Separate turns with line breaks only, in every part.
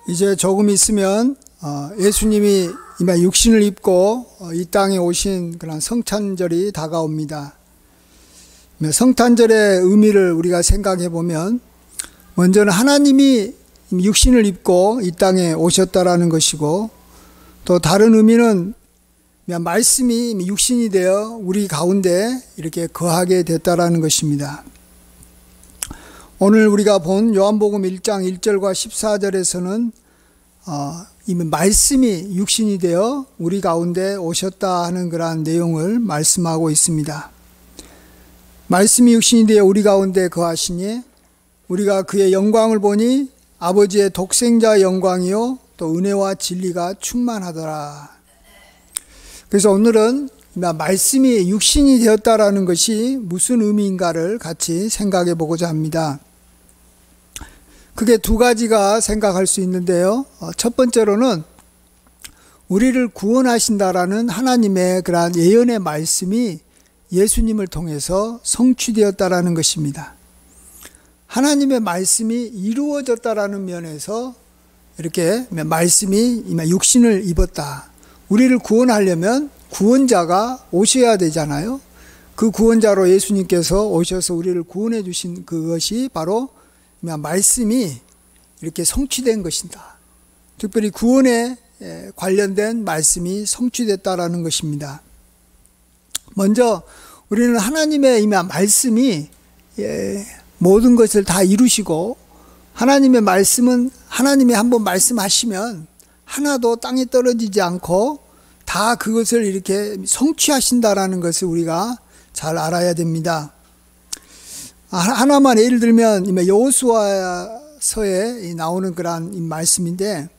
이제 조금 있으면 예수님이 이마 육신을 입고 이 땅에 오신 그런 성탄절이 다가옵니다. 성탄절의 의미를 우리가 생각해 보면 먼저는 하나님이 육신을 입고 이 땅에 오셨다라는 것이고, 또 다른 의미는 말씀이 육신이 되어 우리 가운데 이렇게 거하게 됐다라는 것입니다. 오늘 우리가 본 요한복음 1장 1절과 14절에서는 이미 말씀이 육신이 되어 우리 가운데 오셨다 하는 그러한 내용을 말씀하고 있습니다. 말씀이 육신이 되어 우리 가운데 거하시니 우리가 그의 영광을 보니 아버지의 독생자의 영광이요 또 은혜와 진리가 충만하더라. 그래서 오늘은 말씀이 육신이 되었다라는 것이 무슨 의미인가를 같이 생각해 보고자 합니다. 크게 두 가지가 생각할 수 있는데요. 첫 번째로는 우리를 구원하신다라는 하나님의 그러한 예언의 말씀이 예수님을 통해서 성취되었다라는 것입니다. 하나님의 말씀이 이루어졌다라는 면에서 이렇게 말씀이 육신을 입었다. 우리를 구원하려면 구원자가 오셔야 되잖아요. 그 구원자로 예수님께서 오셔서 우리를 구원해 주신 그것이 바로 말씀이 이렇게 성취된 것이다. 특별히 구원에 관련된 말씀이 성취됐다라는 것입니다. 먼저 우리는 하나님의 말씀이 모든 것을 다 이루시고, 하나님의 말씀은 하나님이 한번 말씀하시면 하나도 땅에 떨어지지 않고 다 그것을 이렇게 성취하신다라는 것을 우리가 잘 알아야 됩니다. 하나만 예를 들면 여호수아서에 나오는 그런 말씀인데,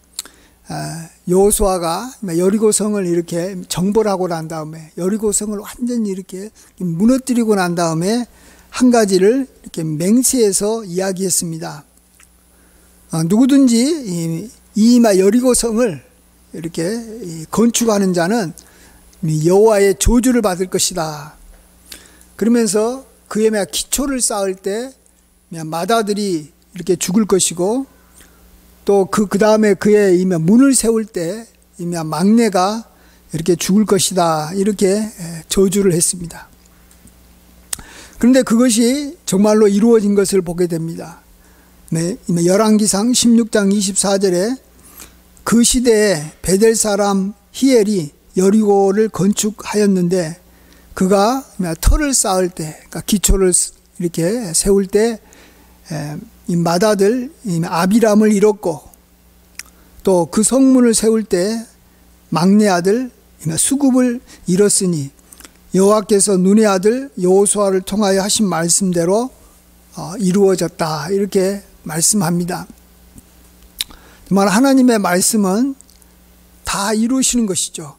여호수아가 여리고성을 이렇게 정벌하고 난 다음에 여리고성을 완전히 이렇게 무너뜨리고 난 다음에 한 가지를 이렇게 맹세해서 이야기했습니다. 누구든지 이 여리고성을 이렇게 건축하는 자는 여호와의 저주를 받을 것이다. 그러면서 그의 기초를 쌓을 때 마다들이 이렇게 죽을 것이고, 또 그 다음에 그의 문을 세울 때 막내가 이렇게 죽을 것이다. 이렇게 저주를 했습니다. 그런데 그것이 정말로 이루어진 것을 보게 됩니다. 열왕기상 16장 24절에 그 시대에 베델 사람 히엘이 여리고를 건축하였는데, 그가 터를 쌓을 때, 그러니까 기초를 이렇게 세울 때 이 맏아들 아비람을 잃었고, 또 그 성문을 세울 때 막내 아들 수굽을 잃었으니 여호와께서 눈의 아들 여호수아를 통하여 하신 말씀대로 이루어졌다. 이렇게 말씀합니다. 정말 하나님의 말씀은 다 이루시는 것이죠.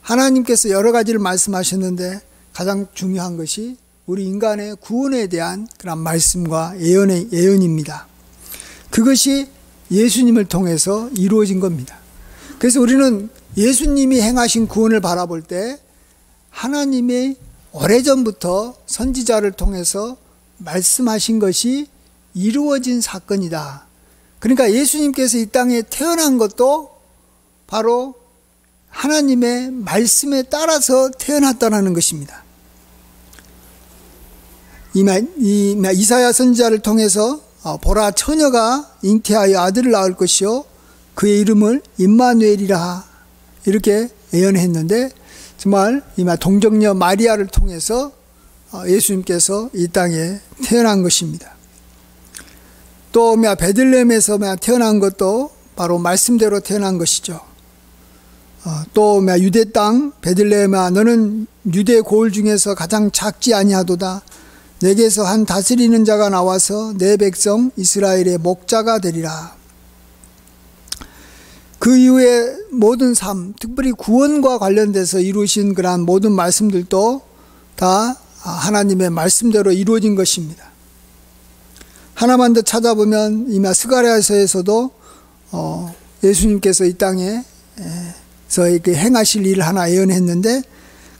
하나님께서 여러 가지를 말씀하셨는데 가장 중요한 것이 우리 인간의 구원에 대한 그런 말씀과 예언입니다. 그것이 예수님을 통해서 이루어진 겁니다. 그래서 우리는 예수님이 행하신 구원을 바라볼 때 하나님이 오래전부터 선지자를 통해서 말씀하신 것이 이루어진 사건이다. 그러니까 예수님께서 이 땅에 태어난 것도 바로 하나님의 말씀에 따라서 태어났다는 것입니다. 이사야 선지자를 통해서 보라 처녀가 잉태하여 아들을 낳을 것이요 그의 이름을 임마누엘이라 이렇게 예언했는데, 정말 동정녀 마리아를 통해서 예수님께서 이 땅에 태어난 것입니다. 또 베들레헴에서 태어난 것도 바로 말씀대로 태어난 것이죠. 또 유대 땅 베들레헴아 너는 유대 고을 중에서 가장 작지 아니하도다. 내게서 한 다스리는 자가 나와서 내 백성 이스라엘의 목자가 되리라. 그 이후에 모든 삶, 특별히 구원과 관련돼서 이루신 그러한 모든 말씀들도 다 하나님의 말씀대로 이루어진 것입니다. 하나만 더 찾아보면 스가랴서에서도 예수님께서 이 땅에서 행하실 일을 하나 예언했는데,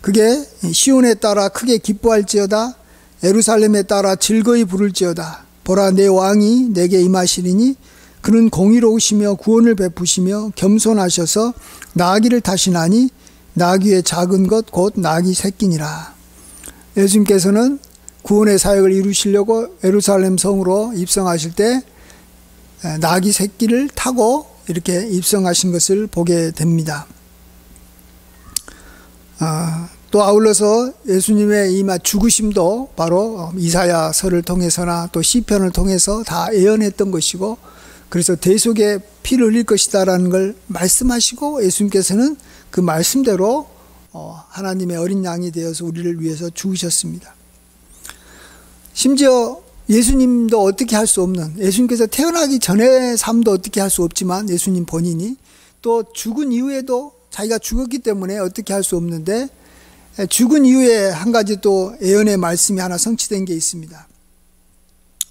그게 시온에 따라 크게 기뻐할지어다 예루살렘에 따라 즐거이 부를지어다 보라 내 왕이 내게 임하시리니 그는 공의로우시며 구원을 베푸시며 겸손하셔서 나귀를 타시나니 나귀의 작은 것 곧 나귀 새끼니라. 예수님께서는 구원의 사역을 이루시려고 예루살렘 성으로 입성하실 때 나귀 새끼를 타고 이렇게 입성하신 것을 보게 됩니다. 또 아울러서 예수님의 이 죽으심도 바로 이사야서를 통해서나 또 시편을 통해서 다 예언했던 것이고, 그래서 대속의 피를 흘릴 것이다라는 걸 말씀하시고 예수님께서는 그 말씀대로 하나님의 어린 양이 되어서 우리를 위해서 죽으셨습니다. 심지어 예수님도 어떻게 할 수 없는, 예수님께서 태어나기 전의 삶도 어떻게 할 수 없지만 예수님 본인이 또 죽은 이후에도 자기가 죽었기 때문에 어떻게 할 수 없는데, 죽은 이후에 한 가지 또 예언의 말씀이 하나 성취된 게 있습니다.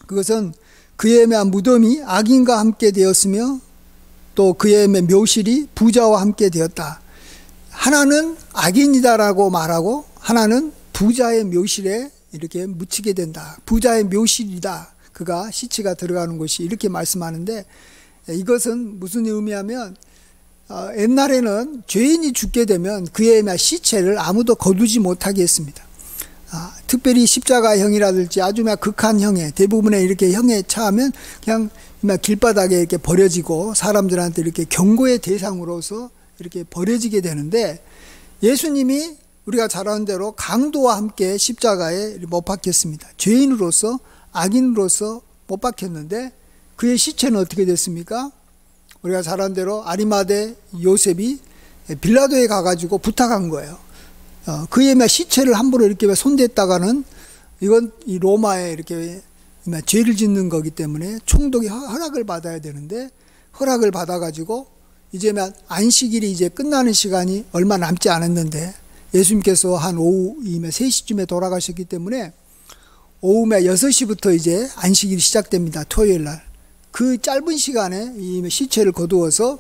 그것은 그의 무덤이 악인과 함께 되었으며 또 그의 묘실이 부자와 함께 되었다. 하나는 악인이다라고 말하고 하나는 부자의 묘실에 이렇게 묻히게 된다. 부자의 묘실이다. 그가 시체가 들어가는 곳이, 이렇게 말씀하는데, 이것은 무슨 의미하면 옛날에는 죄인이 죽게 되면 그의 시체를 아무도 거두지 못하게 했습니다. 특별히 십자가형이라든지 아주 극한 형에, 대부분의 이렇게 형에 처하면 그냥 길바닥에 이렇게 버려지고 사람들한테 이렇게 경고의 대상으로서 이렇게 버려지게 되는데, 예수님이 우리가 잘 아는 대로 강도와 함께 십자가에 못 박혔습니다. 죄인으로서, 악인으로서 못 박혔는데 그의 시체는 어떻게 됐습니까? 우리가 잘 아는 대로 아리마대 요셉이 빌라도에 가가지고 부탁한 거예요. 그의 시체를 함부로 이렇게 손댔다가는 이건 이 로마에 이렇게 죄를 짓는 거기 때문에 총독이 허락을 받아야 되는데, 허락을 받아가지고 이제 안식일이 이제 끝나는 시간이 얼마 남지 않았는데, 예수님께서 한 오후 3시쯤에 돌아가셨기 때문에 오후 6시부터 이제 안식일이 시작됩니다. 토요일 날. 그 짧은 시간에 이 시체를 거두어서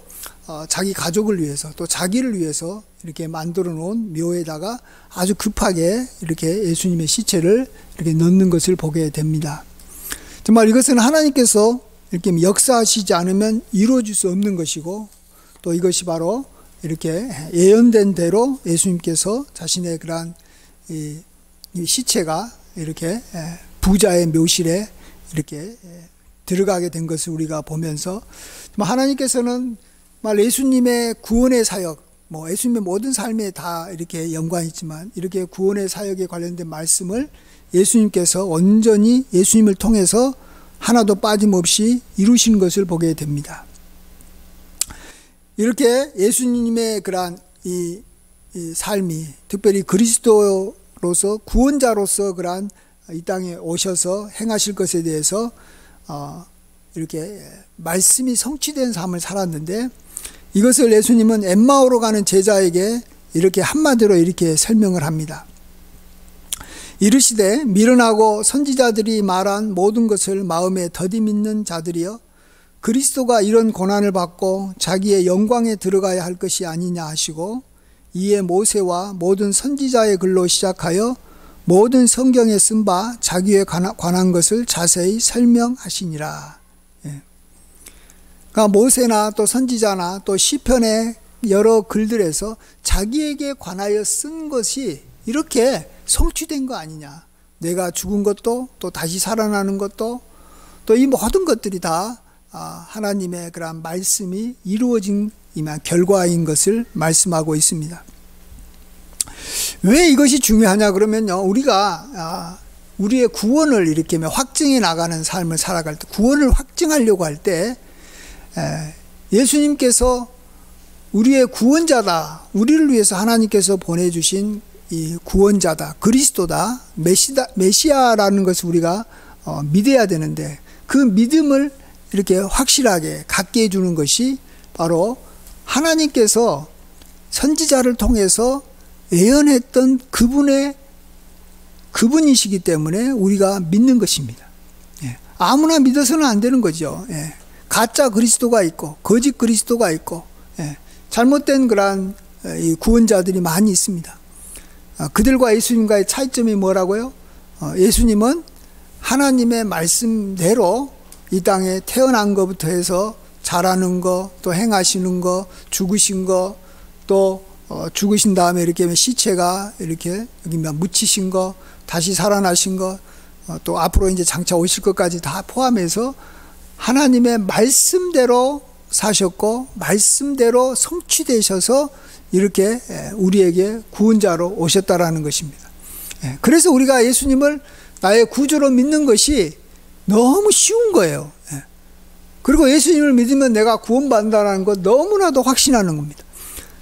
자기 가족을 위해서 또 자기를 위해서 이렇게 만들어 놓은 묘에다가 아주 급하게 이렇게 예수님의 시체를 이렇게 넣는 것을 보게 됩니다. 정말 이것은 하나님께서 이렇게 역사하시지 않으면 이루어질 수 없는 것이고, 또 이것이 바로 이렇게 예언된 대로 예수님께서 자신의 그러한 이 시체가 이렇게 부자의 묘실에 이렇게 들어가게 된 것을 우리가 보면서, 하나님께서는 예수님의 구원의 사역, 예수님의 모든 삶에 다 이렇게 연관이 있지만, 이렇게 구원의 사역에 관련된 말씀을 예수님께서 온전히 예수님을 통해서 하나도 빠짐없이 이루신 것을 보게 됩니다. 이렇게 예수님의 그러한 이 삶이, 특별히 그리스도로서 구원자로서 그러한 이 땅에 오셔서 행하실 것에 대해서 이렇게 말씀이 성취된 삶을 살았는데, 이것을 예수님은 엠마오로 가는 제자에게 이렇게 한마디로 이렇게 설명을 합니다. 이르시되 미련하고 선지자들이 말한 모든 것을 마음에 더디 믿는 자들이여, 그리스도가 이런 고난을 받고 자기의 영광에 들어가야 할 것이 아니냐 하시고, 이에 모세와 모든 선지자의 글로 시작하여 모든 성경에 쓴 바 자기에 관한 것을 자세히 설명하시니라. 그러니까 모세나 또 선지자나 또 시편의 여러 글들에서 자기에게 관하여 쓴 것이 이렇게 성취된 거 아니냐. 내가 죽은 것도 또 다시 살아나는 것도 또 이 모든 것들이 다 하나님의 그런 말씀이 이루어진 결과인 것을 말씀하고 있습니다. 왜 이것이 중요하냐 그러면요, 우리가 우리의 구원을 이렇게 확증해 나가는 삶을 살아갈 때, 구원을 확증하려고 할 때 예수님께서 우리의 구원자다, 우리를 위해서 하나님께서 보내주신 이 구원자다, 그리스도다, 메시아라는 것을 우리가 믿어야 되는데, 그 믿음을 이렇게 확실하게 갖게 해주는 것이 바로 하나님께서 선지자를 통해서 예언했던 그분이시기 때문에 우리가 믿는 것입니다. 아무나 믿어서는 안 되는 거죠. 가짜 그리스도가 있고 거짓 그리스도가 있고 잘못된 그러한 구원자들이 많이 있습니다. 그들과 예수님과의 차이점이 뭐라고요? 예수님은 하나님의 말씀대로 이 땅에 태어난 것부터 해서 잘하는 거, 또 행하시는 거, 죽으신 거, 또 죽으신 다음에 이렇게 시체가 이렇게 여기 묻히신 거, 다시 살아나신 거, 또 앞으로 이제 장차 오실 것까지 다 포함해서 하나님의 말씀대로 사셨고 말씀대로 성취되셔서 이렇게 우리에게 구원자로 오셨다라는 것입니다. 그래서 우리가 예수님을 나의 구주로 믿는 것이 너무 쉬운 거예요. 그리고 예수님을 믿으면 내가 구원받는다는 것 너무나도 확신하는 겁니다.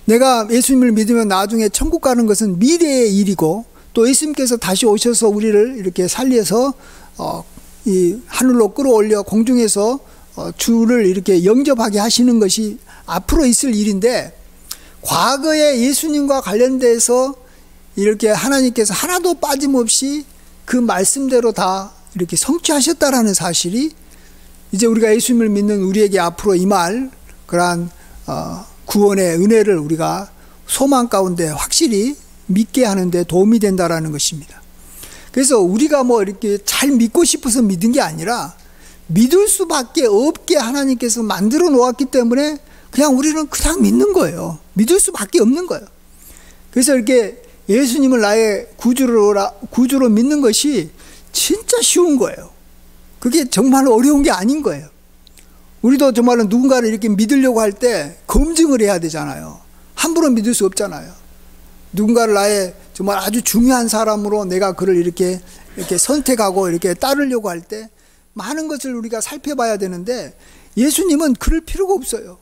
내가 예수님을 믿으면 나중에 천국 가는 것은 미래의 일이고, 또 예수님께서 다시 오셔서 우리를 이렇게 살려서 이 하늘로 끌어올려 공중에서 주를 이렇게 영접하게 하시는 것이 앞으로 있을 일인데, 과거에 예수님과 관련돼서 이렇게 하나님께서 하나도 빠짐없이 그 말씀대로 다 이렇게 성취하셨다라는 사실이 이제 우리가 예수님을 믿는 우리에게 앞으로 임할 그러한 구원의 은혜를 우리가 소망 가운데 확실히 믿게 하는데 도움이 된다라는 것입니다. 그래서 우리가 뭐 이렇게 잘 믿고 싶어서 믿은 게 아니라 믿을 수밖에 없게 하나님께서 만들어 놓았기 때문에 그냥 우리는 그냥 믿는 거예요. 믿을 수밖에 없는 거예요. 그래서 이렇게 예수님을 나의 구주로 믿는 것이 진짜 쉬운 거예요. 그게 정말 어려운 게 아닌 거예요. 우리도 정말로 누군가를 이렇게 믿으려고 할 때 검증을 해야 되잖아요. 함부로 믿을 수 없잖아요. 누군가를 나의 정말 아주 중요한 사람으로 내가 그를 이렇게 선택하고 이렇게 따르려고 할 때 많은 것을 우리가 살펴봐야 되는데, 예수님은 그럴 필요가 없어요.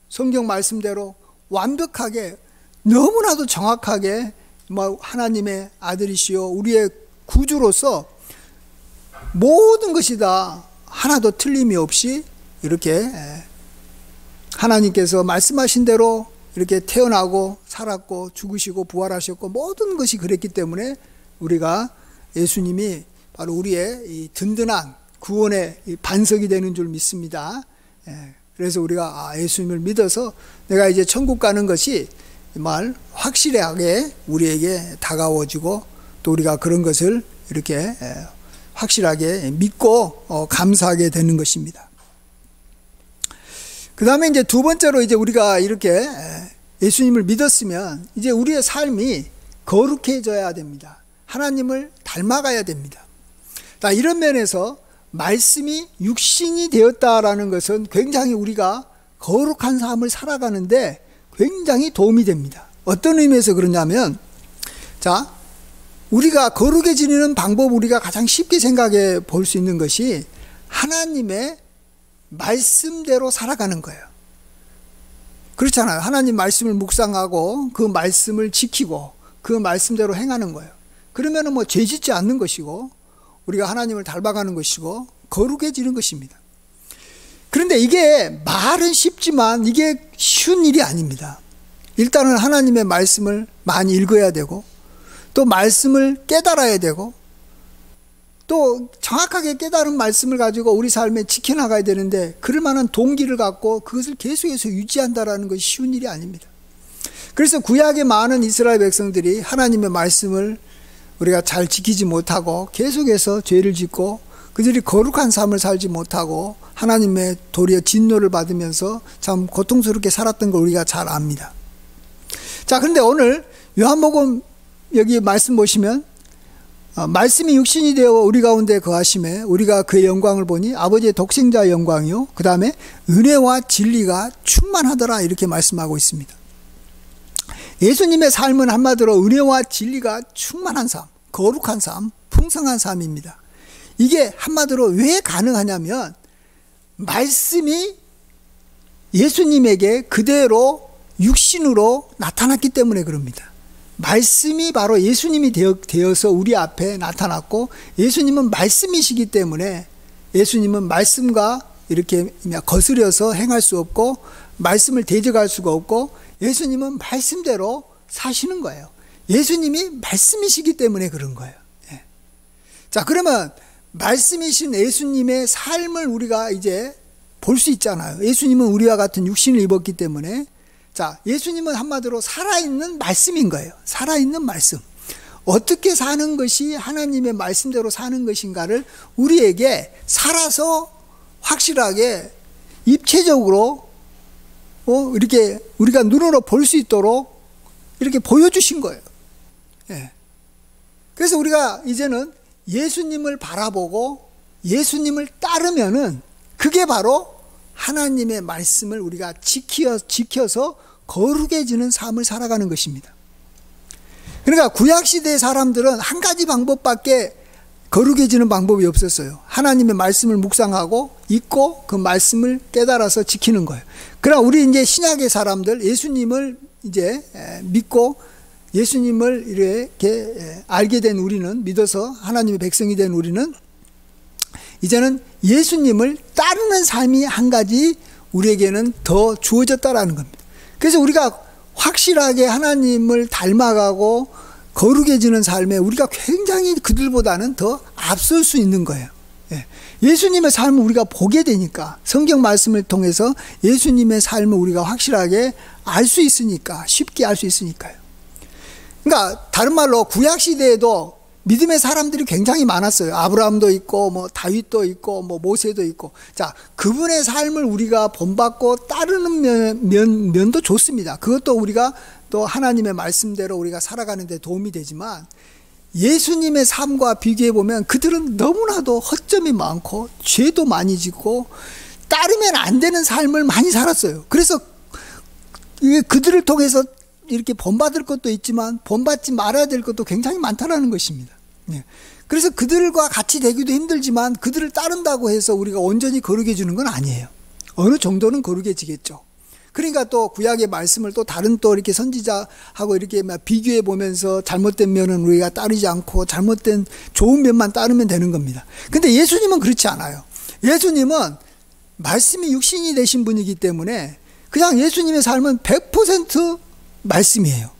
성경 말씀대로 완벽하게 너무나도 정확하게 하나님의 아들이시요 우리의 구주로서 모든 것이 다 하나도 틀림이 없이 이렇게 하나님께서 말씀하신 대로 이렇게 태어나고 살았고 죽으시고 부활하셨고 모든 것이 그랬기 때문에 우리가 예수님이 바로 우리의 이 든든한 구원의 반석이 되는 줄 믿습니다. 그래서 우리가 예수님을 믿어서 내가 이제 천국 가는 것이 정말 확실하게 우리에게 다가워지고, 또 우리가 그런 것을 이렇게 확실하게 믿고 감사하게 되는 것입니다. 그 다음에 이제 두 번째로 이제 우리가 이렇게 예수님을 믿었으면 이제 우리의 삶이 거룩해져야 됩니다. 하나님을 닮아가야 됩니다. 이런 면에서 말씀이 육신이 되었다라는 것은 굉장히 우리가 거룩한 삶을 살아가는데 굉장히 도움이 됩니다. 어떤 의미에서 그러냐면, 자, 우리가 거룩해지는 방법, 우리가 가장 쉽게 생각해 볼 수 있는 것이 하나님의 말씀대로 살아가는 거예요. 그렇잖아요. 하나님 말씀을 묵상하고 그 말씀을 지키고 그 말씀대로 행하는 거예요. 그러면은 뭐 죄 짓지 않는 것이고 우리가 하나님을 닮아가는 것이고 거룩해지는 것입니다. 그런데 이게 말은 쉽지만 이게 쉬운 일이 아닙니다. 일단은 하나님의 말씀을 많이 읽어야 되고, 또 말씀을 깨달아야 되고, 또 정확하게 깨달은 말씀을 가지고 우리 삶에 지켜나가야 되는데, 그럴 만한 동기를 갖고 그것을 계속해서 유지한다는 것이 쉬운 일이 아닙니다. 그래서 구약의 많은 이스라엘 백성들이 하나님의 말씀을 우리가 잘 지키지 못하고 계속해서 죄를 짓고 그들이 거룩한 삶을 살지 못하고 하나님의 도리어 진노를 받으면서 참 고통스럽게 살았던 걸 우리가 잘 압니다. 자, 그런데 오늘 요한복음 여기 말씀 보시면 말씀이 육신이 되어 우리 가운데 거하심에 우리가 그의 영광을 보니 아버지의 독생자의 영광이요 그 다음에 은혜와 진리가 충만하더라, 이렇게 말씀하고 있습니다. 예수님의 삶은 한마디로 은혜와 진리가 충만한 삶, 거룩한 삶, 풍성한 삶입니다. 이게 한마디로 왜 가능하냐면 말씀이 예수님에게 그대로 육신으로 나타났기 때문에 그럽니다. 말씀이 바로 예수님이 되어서 우리 앞에 나타났고, 예수님은 말씀이시기 때문에 예수님은 말씀과 이렇게 거스려서 행할 수 없고 말씀을 대적할 수가 없고, 예수님은 말씀대로 사시는 거예요. 예수님이 말씀이시기 때문에 그런 거예요. 자, 그러면 말씀이신 예수님의 삶을 우리가 이제 볼 수 있잖아요. 예수님은 우리와 같은 육신을 입었기 때문에, 자, 예수님은 한마디로 살아있는 말씀인 거예요. 살아있는 말씀. 어떻게 사는 것이 하나님의 말씀대로 사는 것인가를 우리에게 살아서 확실하게 입체적으로 이렇게 우리가 눈으로 볼 수 있도록 이렇게 보여주신 거예요. 예. 그래서 우리가 이제는 예수님을 바라보고 예수님을 따르면은 그게 바로 하나님의 말씀을 우리가 지켜서 거룩해지는 삶을 살아가는 것입니다. 그러니까 구약시대의 사람들은 한 가지 방법밖에 거룩해지는 방법이 없었어요. 하나님의 말씀을 묵상하고 읽고 그 말씀을 깨달아서 지키는 거예요. 그러나 우리 이제 신약의 사람들, 예수님을 이제 믿고 예수님을 이렇게 알게 된 우리는, 믿어서 하나님의 백성이 된 우리는 이제는 예수님을 따르는 삶이 한 가지 우리에게는 더 주어졌다라는 겁니다. 그래서 우리가 확실하게 하나님을 닮아가고 거룩해지는 삶에 우리가 굉장히 그들보다는 더 앞설 수 있는 거예요. 예수님의 삶을 우리가 보게 되니까, 성경 말씀을 통해서 예수님의 삶을 우리가 확실하게 알 수 있으니까, 쉽게 알 수 있으니까요. 그러니까 다른 말로 구약시대에도 믿음의 사람들이 굉장히 많았어요. 아브라함도 있고 뭐 다윗도 있고 뭐 모세도 있고. 자, 그분의 삶을 우리가 본받고 따르는 면도 좋습니다. 그것도 우리가 또 하나님의 말씀대로 우리가 살아가는 데 도움이 되지만, 예수님의 삶과 비교해 보면 그들은 너무나도 허점이 많고 죄도 많이 짓고 따르면 안 되는 삶을 많이 살았어요. 그래서 그들을 통해서 이렇게 본받을 것도 있지만 본받지 말아야 될 것도 굉장히 많다는 것입니다. 그래서 그들과 같이 되기도 힘들지만 그들을 따른다고 해서 우리가 온전히 거룩해지는 건 아니에요. 어느 정도는 거룩해지겠죠. 그러니까 또 구약의 말씀을 또 다른 또 이렇게 선지자하고 이렇게 비교해 보면서 잘못된 면은 우리가 따르지 않고 잘못된 좋은 면만 따르면 되는 겁니다. 근데 예수님은 그렇지 않아요. 예수님은 말씀이 육신이 되신 분이기 때문에 그냥 예수님의 삶은 100% 말씀이에요.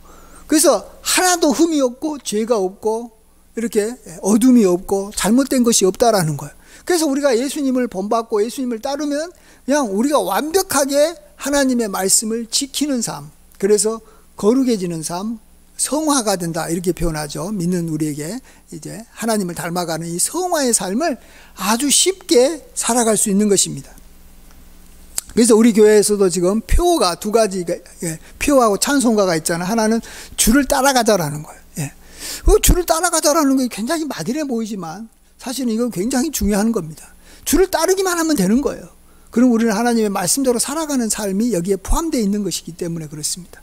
그래서 하나도 흠이 없고 죄가 없고 이렇게 어둠이 없고 잘못된 것이 없다라는 거예요. 그래서 우리가 예수님을 본받고 예수님을 따르면 그냥 우리가 완벽하게 하나님의 말씀을 지키는 삶, 그래서 거룩해지는 삶, 성화가 된다 이렇게 표현하죠. 믿는 우리에게 이제 하나님을 닮아가는 이 성화의 삶을 아주 쉽게 살아갈 수 있는 것입니다. 그래서 우리 교회에서도 지금 표어가 두 가지가, 표어하고 찬송가가 있잖아요. 하나는 주를 따라가자라는 거예요. 주를 따라가자라는 게 굉장히 막연해 보이지만 사실은 이건 굉장히 중요한 겁니다. 주를 따르기만 하면 되는 거예요. 그럼 우리는 하나님의 말씀대로 살아가는 삶이 여기에 포함되어 있는 것이기 때문에 그렇습니다.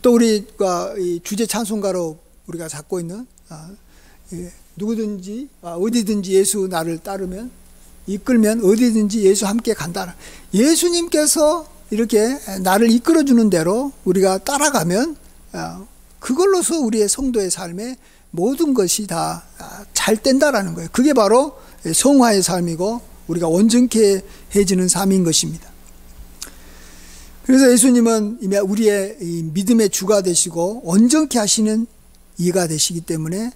또 우리가 이 주제 찬송가로 우리가 잡고 있는 누구든지 어디든지 예수 나를 따르면 이끌면 어디든지 예수 함께 간다. 예수님께서 이렇게 나를 이끌어주는 대로 우리가 따라가면 그걸로서 우리의 성도의 삶에 모든 것이 다 잘 된다라는 거예요. 그게 바로 성화의 삶이고 우리가 온전케 해지는 삶인 것입니다. 그래서 예수님은 우리의 믿음의 주가 되시고 온전케 하시는 이가 되시기 때문에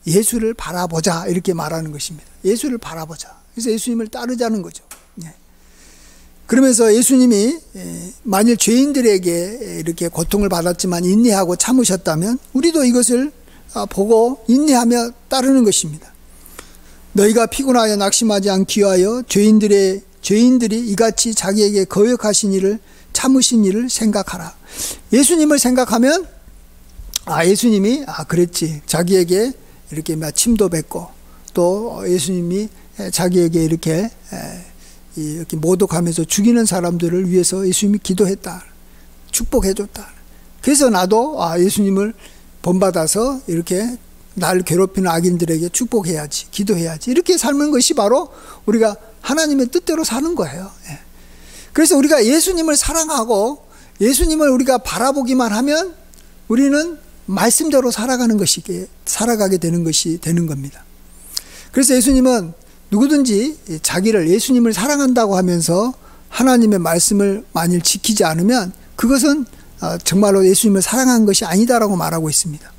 예수를 바라보자 이렇게 말하는 것입니다. 예수를 바라보자. 그래서 예수님을 따르자는 거죠. 그러면서 예수님이 만일 죄인들에게 이렇게 고통을 받았지만 인내하고 참으셨다면 우리도 이것을 보고 인내하며 따르는 것입니다. 너희가 피곤하여 낙심하지 않기 위하여 죄인들이 이같이 자기에게 거역하신 일을 참으신 일을 생각하라. 예수님을 생각하면 예수님이 그랬지. 자기에게 이렇게 침도 뱉고 또 예수님이 자기에게 이렇게 모독하면서 죽이는 사람들을 위해서 예수님이 기도했다. 축복해줬다. 그래서 나도 예수님을 본받아서 이렇게 나를 괴롭히는 악인들에게 축복해야지, 기도해야지. 이렇게 삶는 것이 바로 우리가 하나님의 뜻대로 사는 거예요. 그래서 우리가 예수님을 사랑하고 예수님을 우리가 바라보기만 하면 우리는 말씀대로 살아가게 되는 것이 되는 겁니다. 그래서 예수님은 누구든지 자기를 예수님을 사랑한다고 하면서 하나님의 말씀을 만일 지키지 않으면 그것은 정말로 예수님을 사랑한 것이 아니다라고 말하고 있습니다.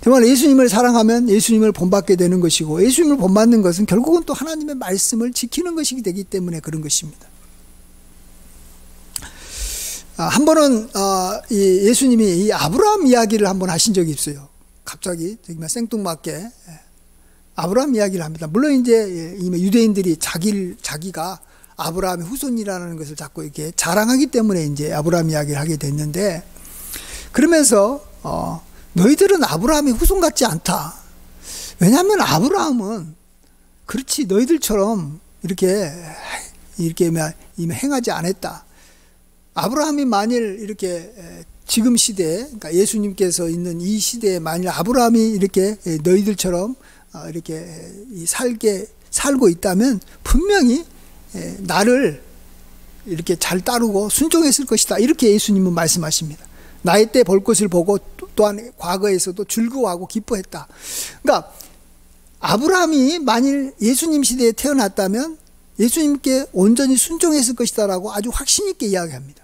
정말 예수님을 사랑하면 예수님을 본받게 되는 것이고 예수님을 본받는 것은 결국은 또 하나님의 말씀을 지키는 것이 되기 때문에 그런 것입니다. 한 번은 예수님이 이 아브라함 이야기를 한번 하신 적이 있어요. 갑자기 정말 생뚱맞게 아브라함 이야기를 합니다. 물론 이제 유대인들이 자기가 아브라함의 후손이라는 것을 자꾸 이렇게 자랑하기 때문에 이제 아브라함 이야기를 하게 됐는데, 그러면서 너희들은 아브라함의 후손 같지 않다. 왜냐하면 아브라함은 그렇지 너희들처럼 이렇게 행하지 않았다. 아브라함이 만일 이렇게 지금 시대에, 그러니까 예수님께서 있는 이 시대에 만일 아브라함이 이렇게 너희들처럼 이렇게 살고 있다면 분명히 나를 이렇게 잘 따르고 순종했을 것이다. 이렇게 예수님은 말씀하십니다. 나의 때 볼 것을 보고 또한 과거에서도 즐거워하고 기뻐했다. 그러니까 아브라함이 만일 예수님 시대에 태어났다면 예수님께 온전히 순종했을 것이다 라고 아주 확신 있게 이야기합니다.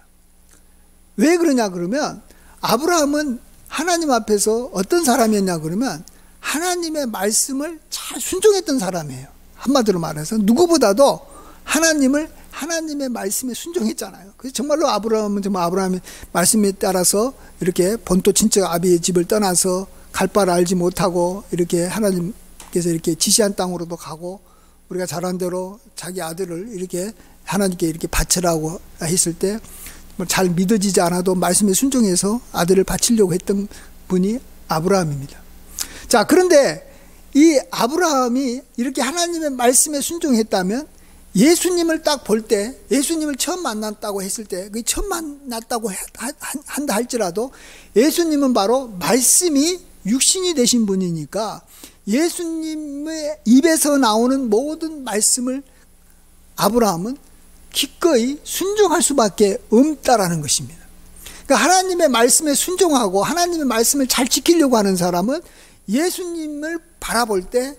왜 그러냐 그러면 아브라함은 하나님 앞에서 어떤 사람이었냐 그러면 하나님의 말씀을 잘 순종했던 사람이에요. 한마디로 말해서 누구보다도 하나님의 말씀에 순종했잖아요. 그래서 정말로 아브라함은 정말 아브라함의 말씀에 따라서 이렇게 본토 친척 아비의 집을 떠나서 갈 바를 알지 못하고 이렇게 하나님께서 이렇게 지시한 땅으로도 가고, 우리가 잘한 대로 자기 아들을 이렇게 하나님께 이렇게 바치라고 했을 때 잘 믿어지지 않아도 말씀에 순종해서 아들을 바치려고 했던 분이 아브라함입니다. 자, 그런데 이 아브라함이 이렇게 하나님의 말씀에 순종했다면 예수님을 딱 볼 때, 예수님을 처음 만났다고 했을 때, 그 처음 만났다고 한다 할지라도 예수님은 바로 말씀이 육신이 되신 분이니까 예수님의 입에서 나오는 모든 말씀을 아브라함은 기꺼이 순종할 수밖에 없다라는 것입니다. 그러니까 하나님의 말씀에 순종하고 하나님의 말씀을 잘 지키려고 하는 사람은 예수님을 바라볼 때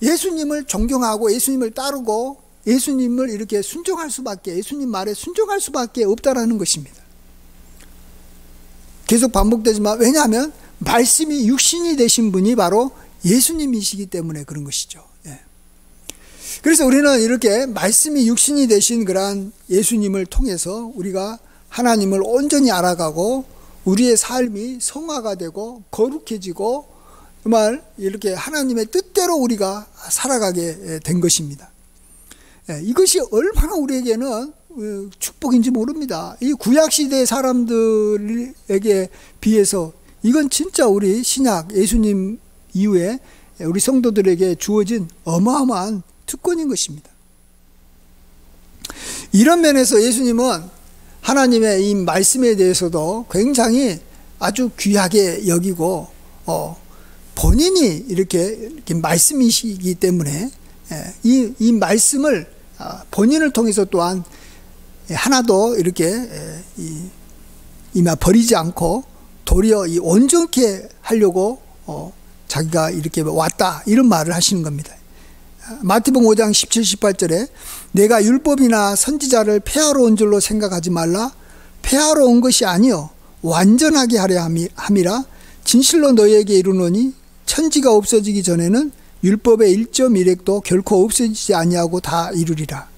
예수님을 존경하고 예수님을 따르고 예수님을 이렇게 순종할 수밖에, 예수님 말에 순종할 수밖에 없다라는 것입니다. 계속 반복되지만, 왜냐하면 말씀이 육신이 되신 분이 바로 예수님이시기 때문에 그런 것이죠. 예. 그래서 우리는 이렇게 말씀이 육신이 되신 그러한 예수님을 통해서 우리가 하나님을 온전히 알아가고 우리의 삶이 성화가 되고 거룩해지고 정말 이렇게 하나님의 뜻대로 우리가 살아가게 된 것입니다. 이것이 얼마나 우리에게는 축복인지 모릅니다. 이 구약시대 사람들에게 비해서 이건 진짜 우리 신약 예수님 이후에 우리 성도들에게 주어진 어마어마한 특권인 것입니다. 이런 면에서 예수님은 하나님의 이 말씀에 대해서도 굉장히 아주 귀하게 여기고 본인이 이렇게 말씀이시기 때문에 이 말씀을 본인을 통해서 또한 하나도 이렇게 버리지 않고 도리어 온전케 하려고 자기가 이렇게 왔다, 이런 말을 하시는 겁니다. 마태복음 5장 17, 18절에 내가 율법이나 선지자를 폐하러 온 줄로 생각하지 말라. 폐하러 온 것이 아니요 완전하게 하려 함이라. 진실로 너희에게 이르노니 천지가 없어지기 전에는 율법의 1.1획도 결코 없어지지 아니하고 다 이루리라.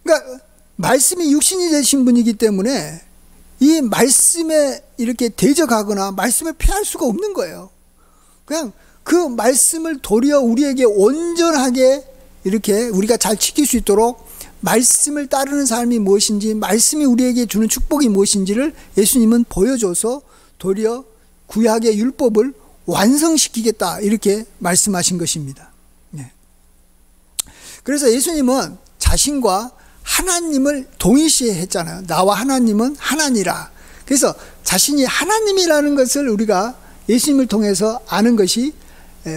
그러니까 말씀이 육신이 되신 분이기 때문에 이 말씀에 이렇게 대적하거나 말씀을 피할 수가 없는 거예요. 그냥 그 말씀을 도리어 우리에게 온전하게 이렇게 우리가 잘 지킬 수 있도록 말씀을 따르는 삶이 무엇인지, 말씀이 우리에게 주는 축복이 무엇인지를 예수님은 보여줘서 도리어 구약의 율법을 완성시키겠다, 이렇게 말씀하신 것입니다. 그래서 예수님은 자신과 하나님을 동일시해 했잖아요. 나와 하나님은 하나니라. 그래서 자신이 하나님이라는 것을 우리가 예수님을 통해서 아는 것이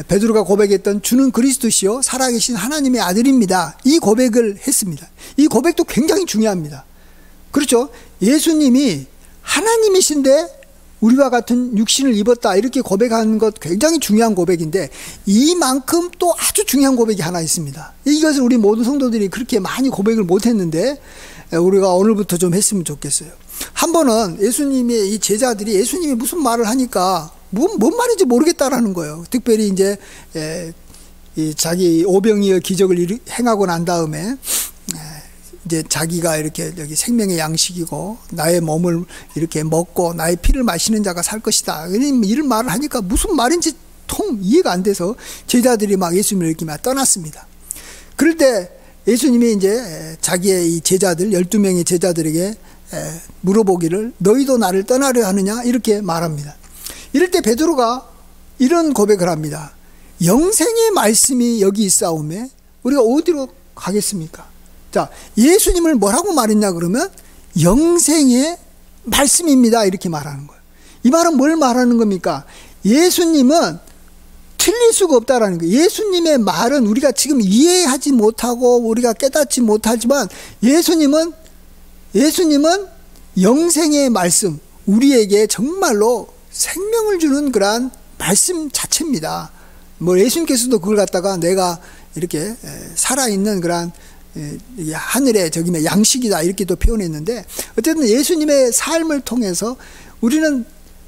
베드로가 고백했던 주는 그리스도시요 살아계신 하나님의 아들입니다. 이 고백을 했습니다. 이 고백도 굉장히 중요합니다. 그렇죠? 예수님이 하나님이신데 우리와 같은 육신을 입었다, 이렇게 고백하는 것 굉장히 중요한 고백인데, 이만큼 또 아주 중요한 고백이 하나 있습니다. 이것을 우리 모든 성도들이 그렇게 많이 고백을 못했는데 우리가 오늘부터 좀 했으면 좋겠어요. 한 번은 예수님의 이 제자들이 예수님이 무슨 말을 하니까 뭔 말인지 모르겠다라는 거예요. 특별히 이제 자기 오병이어 기적을 행하고 난 다음에 이제 자기가 이렇게 여기 생명의 양식이고 나의 몸을 이렇게 먹고 나의 피를 마시는 자가 살 것이다, 이런 말을 하니까 무슨 말인지 통 이해가 안 돼서 제자들이 막 예수님을 이렇게 막 떠났습니다. 그럴 때 예수님이 이제 자기의 이 제자들 12명의 제자들에게 물어보기를 너희도 나를 떠나려 하느냐 이렇게 말합니다. 이럴 때 베드로가 이런 고백을 합니다. 영생의 말씀이 여기 있사오매 우리가 어디로 가겠습니까? 자, 예수님을 뭐라고 말했냐 그러면 영생의 말씀입니다 이렇게 말하는 거예요. 이 말은 뭘 말하는 겁니까? 예수님은 틀릴 수가 없다라는 거예요. 예수님의 말은 우리가 지금 이해하지 못하고 우리가 깨닫지 못하지만 예수님은 영생의 말씀, 우리에게 정말로 생명을 주는 그러한 말씀 자체입니다. 뭐 예수님께서도 그걸 갖다가 내가 이렇게 살아있는 그러한 하늘의 저기 양식이다 이렇게 또 표현했는데, 어쨌든 예수님의 삶을 통해서 우리는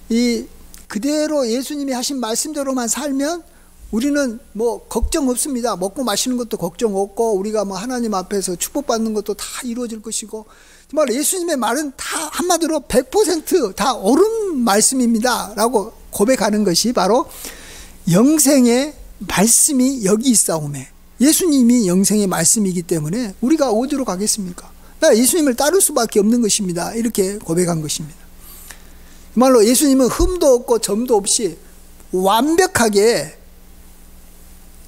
이 그대로 예수님이 하신 말씀대로만 살면 우리는 뭐 걱정 없습니다. 먹고 마시는 것도 걱정 없고 우리가 뭐 하나님 앞에서 축복받는 것도 다 이루어질 것이고, 정말 예수님의 말은 다 한마디로 100% 옳은 말씀입니다 라고 고백하는 것이 바로 영생의 말씀이 여기 있사오매, 예수님이 영생의 말씀이기 때문에 우리가 어디로 가겠습니까? 나 예수님을 따를 수밖에 없는 것입니다 이렇게 고백한 것입니다. 정말로 예수님은 흠도 없고 점도 없이 완벽하게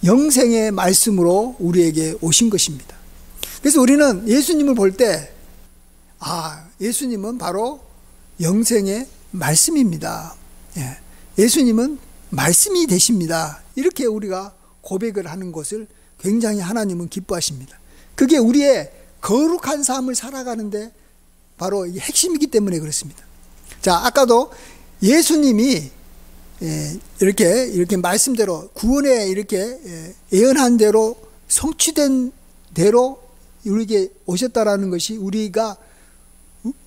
영생의 말씀으로 우리에게 오신 것입니다. 그래서 우리는 예수님을 볼 때 예수님은 바로 영생의 말씀입니다. 예수님은 말씀이 되십니다. 이렇게 우리가 고백을 하는 것을 굉장히 하나님은 기뻐하십니다. 그게 우리의 거룩한 삶을 살아가는데 바로 핵심이기 때문에 그렇습니다. 자, 아까도 예수님이 이렇게 말씀대로 구원에 이렇게 예언한 대로 성취된 대로 우리에게 오셨다라는 것이 우리가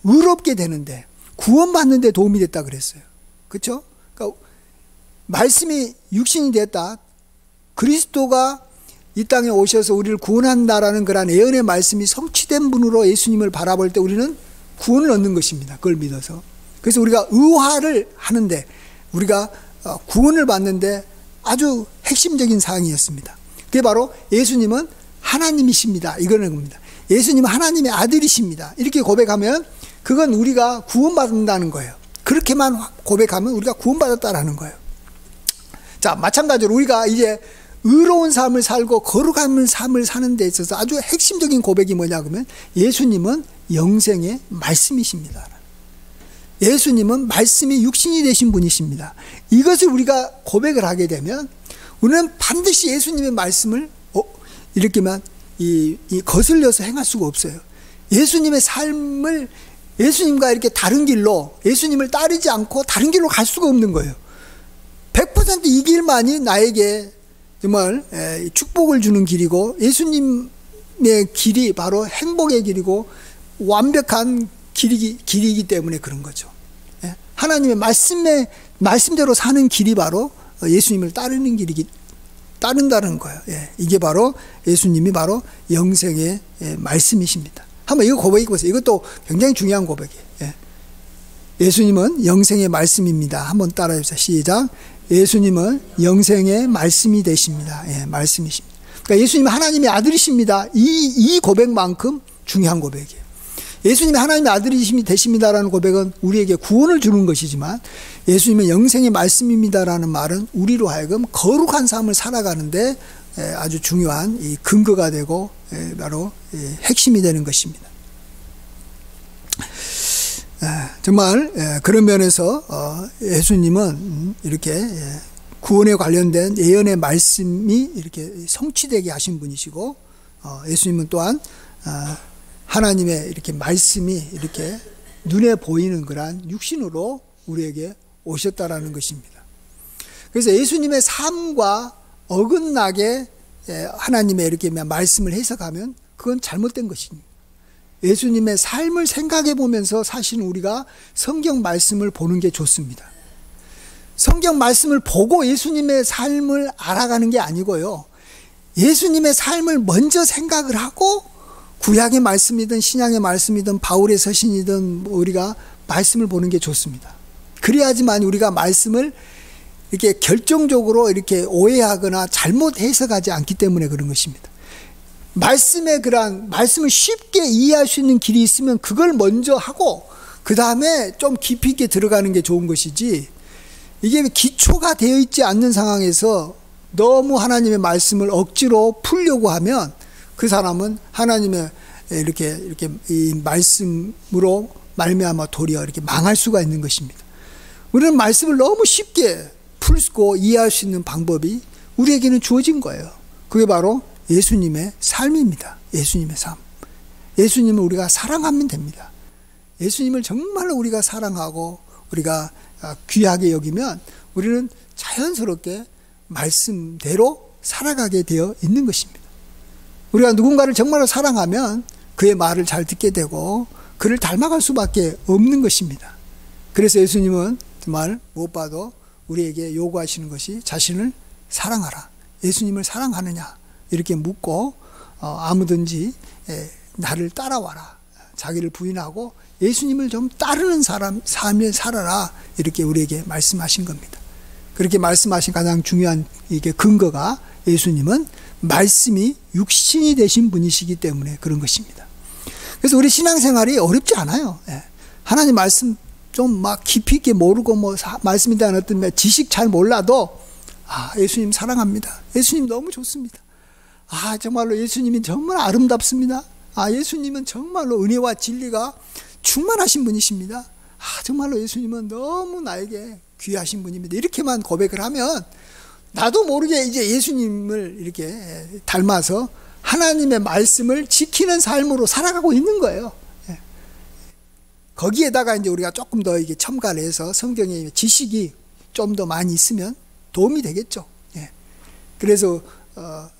의롭게 되는데 구원받는 데 도움이 됐다 그랬어요. 그렇죠? 그러니까 말씀이 육신이 됐다. 그리스도가 이 땅에 오셔서 우리를 구원한다라는 그런 예언의 말씀이 성취된 분으로 예수님을 바라볼 때 우리는 구원을 얻는 것입니다. 그걸 믿어서. 그래서 우리가 의화를 하는데, 우리가 구원을 받는데 아주 핵심적인 사항이었습니다. 그게 바로 예수님은 하나님이십니다. 이거는 겁니다. 예수님은 하나님의 아들이십니다. 이렇게 고백하면 그건 우리가 구원받는다는 거예요. 그렇게만 고백하면 우리가 구원받았다라는 거예요. 자, 마찬가지로 우리가 이제 의로운 삶을 살고 거룩한 삶을 사는 데 있어서 아주 핵심적인 고백이 뭐냐 그러면 예수님은 영생의 말씀이십니다. 예수님은 말씀이 육신이 되신 분이십니다. 이것을 우리가 고백을 하게 되면 우리는 반드시 예수님의 말씀을 이렇게만 거슬려서 행할 수가 없어요. 예수님의 삶을 예수님과 이렇게 다른 길로, 예수님을 따르지 않고 다른 길로 갈 수가 없는 거예요. 100% 이 길만이 나에게 정말 축복을 주는 길이고, 예수님의 길이 바로 행복의 길이고 완벽한 길이기 때문에 그런 거죠. 하나님의 말씀대로 사는 길이 바로 예수님을 따른다는 거예요. 이게 바로 예수님이 바로 영생의 말씀이십니다. 한번 이거 고백해 보세요. 이것도 굉장히 중요한 고백이에요. 예수님은 영생의 말씀입니다. 한번 따라해 주세요. 시작. 예수님은 영생의 말씀이 되십니다. 말씀이십니다. 그러니까 예수님은 하나님의 아들이십니다. 이 고백만큼 중요한 고백이에요. 예수님이 하나님의 아들이 되십니다라는 고백은 우리에게 구원을 주는 것이지만, 예수님은 영생의 말씀입니다라는 말은 우리로 하여금 거룩한 삶을 살아가는데 아주 중요한 이 근거가 되고 바로 핵심이 되는 것입니다. 정말 그런 면에서 예수님은 이렇게 구원에 관련된 예언의 말씀이 이렇게 성취되게 하신 분이시고, 예수님은 또한 하나님의 이렇게 말씀이 이렇게 눈에 보이는 그러한 육신으로 우리에게 오셨다라는 것입니다. 그래서 예수님의 삶과 어긋나게 하나님의 이렇게 말씀을 해석하면 그건 잘못된 것입니다. 예수님의 삶을 생각해 보면서 사실 우리가 성경 말씀을 보는 게 좋습니다. 성경 말씀을 보고 예수님의 삶을 알아가는 게 아니고요, 예수님의 삶을 먼저 생각을 하고 구약의 말씀이든 신약의 말씀이든 바울의 서신이든 우리가 말씀을 보는 게 좋습니다. 그래야지만 우리가 말씀을 이렇게 결정적으로 이렇게 오해하거나 잘못 해석하지 않기 때문에 그런 것입니다. 말씀의 그러한 말씀을 쉽게 이해할 수 있는 길이 있으면 그걸 먼저 하고 그 다음에 좀 깊이 있게 들어가는 게 좋은 것이지, 이게 기초가 되어 있지 않는 상황에서 너무 하나님의 말씀을 억지로 풀려고 하면 그 사람은 하나님의 이렇게 이 말씀으로 말미암아 도리어 이렇게 망할 수가 있는 것입니다. 우리는 말씀을 너무 쉽게 풀고 이해할 수 있는 방법이 우리에게는 주어진 거예요. 그게 바로 예수님의 삶입니다. 예수님의 삶. 예수님을 우리가 사랑하면 됩니다. 예수님을 정말로 우리가 사랑하고 우리가 귀하게 여기면 우리는 자연스럽게 말씀대로 살아가게 되어 있는 것입니다. 우리가 누군가를 정말로 사랑하면 그의 말을 잘 듣게 되고 그를 닮아갈 수밖에 없는 것입니다. 그래서 예수님은 정말 무엇보다도 우리에게 요구하시는 것이 자신을 사랑하라. 예수님을 사랑하느냐 이렇게 묻고 아무든지 나를 따라와라. 자기를 부인하고 예수님을 좀 따르는 삶을 살아라. 이렇게 우리에게 말씀하신 겁니다. 그렇게 말씀하신 가장 중요한 이게 근거가 예수님은 말씀이 육신이 되신 분이시기 때문에 그런 것입니다. 그래서 우리 신앙생활이 어렵지 않아요. 하나님 말씀 좀 막 깊이 있게 모르고 말씀에 대한 어떤 지식 잘 몰라도 예수님 사랑합니다. 예수님 너무 좋습니다. 정말로 예수님이 정말 아름답습니다. 예수님은 정말로 은혜와 진리가 충만하신 분이십니다. 정말로 예수님은 너무 나에게 귀하신 분입니다. 이렇게만 고백을 하면 나도 모르게 이제 예수님을 이렇게 닮아서 하나님의 말씀을 지키는 삶으로 살아가고 있는 거예요. 거기에다가 이제 우리가 조금 더 이게 첨가를 해서 성경의 지식이 좀 더 많이 있으면 도움이 되겠죠. 그래서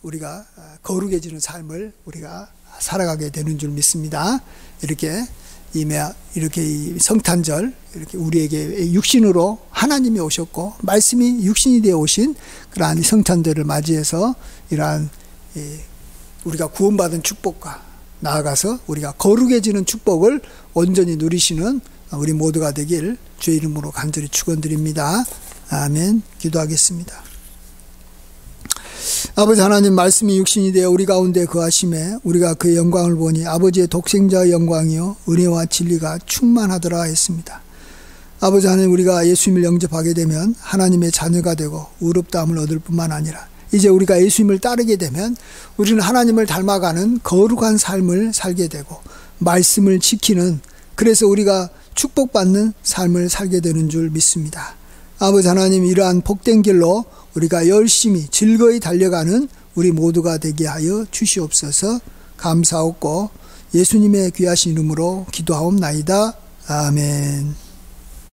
우리가 거룩해지는 삶을 우리가 살아가게 되는 줄 믿습니다. 이렇게 이 성탄절 이렇게 우리에게 육신으로 하나님이 오셨고 말씀이 육신이 되어 오신 그러한 성탄절을 맞이해서 이러한 우리가 구원받은 축복과 나아가서 우리가 거룩해지는 축복을 온전히 누리시는 우리 모두가 되길 주의 이름으로 간절히 축원드립니다. 아멘. 기도하겠습니다. 아버지 하나님, 말씀이 육신이 되어 우리 가운데 거하심에 우리가 그의 영광을 보니 아버지의 독생자의 영광이요 은혜와 진리가 충만하더라 했습니다. 아버지 하나님, 우리가 예수님을 영접하게 되면 하나님의 자녀가 되고 의롭다함을 얻을 뿐만 아니라 이제 우리가 예수님을 따르게 되면 우리는 하나님을 닮아가는 거룩한 삶을 살게 되고 말씀을 지키는, 그래서 우리가 축복받는 삶을 살게 되는 줄 믿습니다. 아버지 하나님, 이러한 복된 길로 우리가 열심히 즐거이 달려가는 우리 모두가 되게 하여 주시옵소서. 감사하고 예수님의 귀하신 이름으로 기도하옵나이다. 아멘.